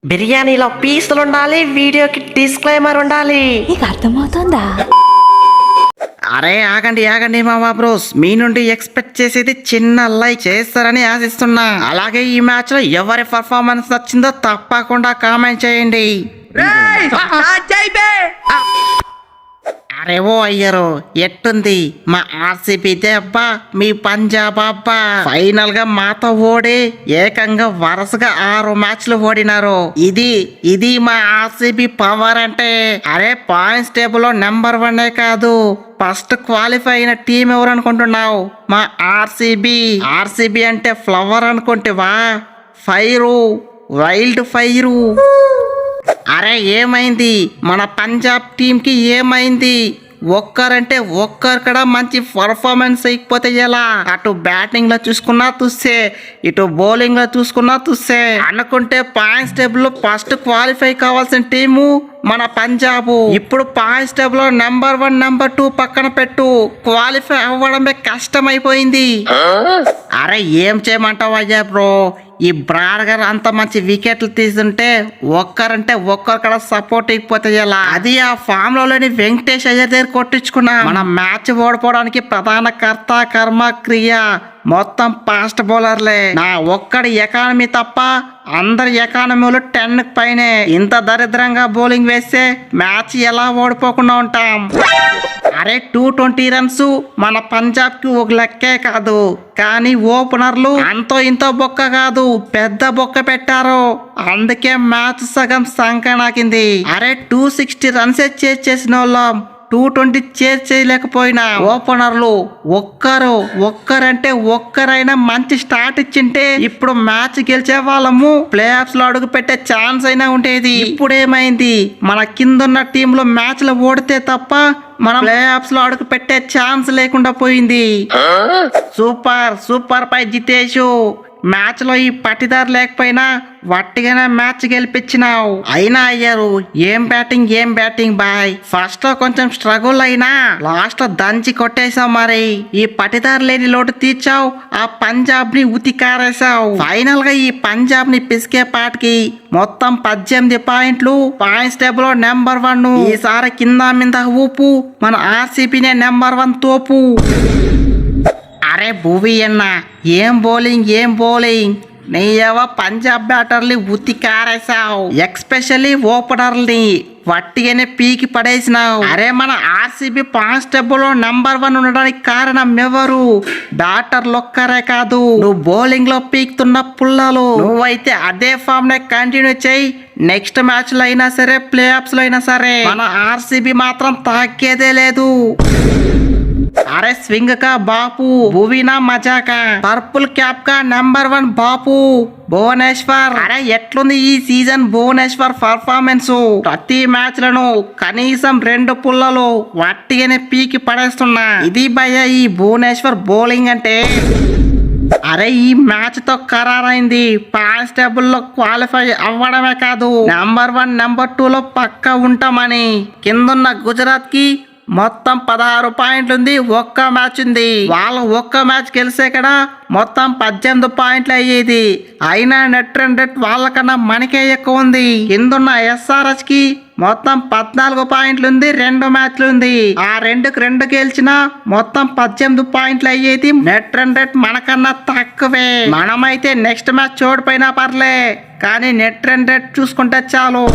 బిర్యానీలో పీసులు ఉండాలి, వీడియోకి డిస్క్లైమర్ ఉండాలి. నీకు అర్థమవుతుందా? అరే ఆగండి ఆగండి మామా బ్రోస్, మీ నుండి ఎక్స్పెక్ట్ చేసేది చిన్న లైక్ చేస్తారని ఆశిస్తున్నా. అలాగే ఈ మ్యాచ్ లో ఎవరి పర్ఫార్మెన్స్ నచ్చిందో తప్పకుండా కామెంట్ చేయండి. అరే ఓ అయ్యరు, ఎట్టుంది మా ఆర్సీబీ దెబ్బ, మీ పంజాబ్ అబ్బా ఫైనల్ గా మాతో ఓడి ఏకంగా వరుసగా 6 మ్యాచ్లు ఓడినారు. ఇది మా ఆర్సీబీ పవర్ అంటే. అరే పాయింట్స్ టేబుల్ లో నెంబర్ 1 కాదు, ఫస్ట్ క్వాలిఫై అయిన టీం ఎవరు అనుకుంటున్నావు? మా ఆర్సీబీ అంటే ఫ్లవర్ అనుకుంటేవా? Fire, wild fire. అరే ఏమైంది మన పంజాబ్ టీంకి? ఏమైంది? ఒక్కరంటే ఒక్కరు కూడా మంచి పర్ఫార్మెన్స్ ఇకపోతే ఎలా? అటు బ్యాటింగ్ లో చూసుకున్నా తుస్సే, ఇటు బౌలింగ్ లో చూసుకున్నా తుస్సే. అనుకుంటే పాయింట్స్ టేబుల్ లో ఫస్ట్ క్వాలిఫై కావాల్సిన టీము మన పంజాబ్. ఇప్పుడు పాయింట్స్ టేబుల్ లో నెంబర్ 1 నెంబర్ 2 పక్కన పెట్టు, క్వాలిఫై అవ్వడమే కష్టమైపోయింది. అరే ఏం చేయమంటావు అయ్యా బ్రో, ఈ బ్రాడ్ గారు అంత మంచి వికెట్లు తీసుంటే ఒక్కరంటే ఒక్కరు కూడా సపోర్ట్ ఇకపోతే ఎలా? అది ఆ ఫామ్ లో లేని వెంకటేష్ అయ్యర్ దగ్గర కొట్టించుకున్నా. మన మ్యాచ్ ఓడిపోవడానికి ప్రధాన కర్త కర్మ క్రియ మొత్తం ఫాస్ట్ బౌలర్లే. నా ఒక్కడి ఎకానమీ తప్ప అందరి ఎకానమీలో 10 పైనే. ఇంత దరిద్రంగా బౌలింగ్ వేస్తే మ్యాచ్ ఎలా ఓడిపోకుండా ఉంటాం? అరే 220 రన్స్ మన పంజాబ్ కి ఒక లెక్కే కాదు, కానీ ఓపెనర్లు అంతో ఇంతో బొక్క కాదు, పెద్ద బొక్క పెట్టారు. అందుకే మ్యాచ్ సగం సంకనాకింది. అరే 260 రన్స్ చేసిన వాళ్ళం 220 చేయలేకపోయినా ఓపెనర్లు ఒక్కరంటే ఒక్కరైనా మంచి స్టార్ట్ ఇచ్చింటే ఇప్పుడు మ్యాచ్ గెలిచే వాళ్ళము, ప్లే ఆఫ్స్ లో అడుగు పెట్టే ఛాన్స్ అయినా ఉండేది. ఇప్పుడేమైంది, మన కిందున్న టీంలో మ్యాచ్ లో ఓడితే తప్ప మనం ప్లే ఆఫ్స్ లో అడుగు పెట్టే ఛాన్స్ లేకుండా పోయింది. సూపర్ పై జితేష్, మ్యాచ్ లో ఈ పట్టిదారు లేకపోయినా వట్టిగానే మ్యాచ్ గెలిపించినావు. అయినా అయ్యారు ఏం బ్యాటింగ్ బాయ్. ఫస్ట్ లో కొంచెం స్ట్రగుల్ అయినా లాస్ట్ లో దంచి కొట్టేశావు. మరి ఈ పట్టిదారు లేని లోటు తీర్చావు, ఆ పంజాబ్ ని ఉతికారేశావు. ఫైనల్ గా ఈ పంజాబ్ ని పిసికే పాటికి మొత్తం 18 పాయింట్లు, పాయింట్స్ టేబుల్ లో నెంబర్ 1. ఈసారి కింద మీద ఊపు, మన ఆర్సీబీనే నెంబర్ 1 తోపు. అరే భూవి అన్న, ఏం బౌలింగ్ నీయవ పంజాబ్ బ్యాటర్ని ఉతికారేసావు, ఎక్స్పెషల్లీ ఓపెనర్ని వట్టిగానే పీకి పడేసినావు. అరే మన ఆర్సీబీ పాయింట్స్ టేబుల్ లో నెంబర్ 1 ఉండడానికి కారణం ఎవరు? బ్యాటర్లు ఒక్కరే కాదు, నువ్వు బౌలింగ్ లో పీకుతున్న పుల్లలు. నువ్వైతే అదే ఫామ్ నే కంటిన్యూ చేయి. నెక్స్ట్ మ్యాచ్ లో అయినా సరే, ప్లే ఆఫ్స్ లో అయినా సరే మన ఆర్సీబీ మాత్రం తగ్గేదే లేదు. అరే స్వింగ్ కా బాపు, భువీనా మజాకా, పర్పుల్ క్యాప్ కా నెంబర్ 1 బాపు భువనేశ్వర్. అరే ఎట్లుంది ఈ సీజన్ భువనేశ్వర్ పర్ఫార్మెన్స్? ప్రతి మ్యాచ్ లను కనీసం 2 పుల్లలు వట్టిగానే పీకి పడేస్తున్నా. ఇది భయ్య ఈ భువనేశ్వర్ బౌలింగ్ అంటే. అరే ఈ మ్యాచ్ తో ఖరారైంది, పాయింట్స్ టేబుల్ లో క్వాలిఫై అవ్వడమే కాదు, నెంబర్ 1 నెంబర్ 2 లో పక్కా ఉంటామని. కిందున్న గుజరాత్ కి మొత్తం 16 పాయింట్లు ఉంది, ఒక్క మ్యాచ్ ఉంది. వాళ్ళు ఒక్క మ్యాచ్ గెలిసే కదా మొత్తం 18 పాయింట్లు అయ్యేది. అయినా నెట్ రన్ రేట్ వాళ్ళకన్నా మనకే ఎక్కువ ఉంది. కిందున్న ఎస్ఆర్హెచ్ కి మొత్తం 14 పాయింట్లు ఉంది, 2 మ్యాచ్లు ఉంది. ఆ 2 గెలిచినా మొత్తం 18 పాయింట్లు అయ్యేది. నెట్ రన్ రేట్ మనకన్నా తక్కువే. మనమైతే నెక్స్ట్ మ్యాచ్ ఓడిపోయినా పర్లే, కానీ నెట్ రన్ రేట్ చూసుకుంటే చాలు.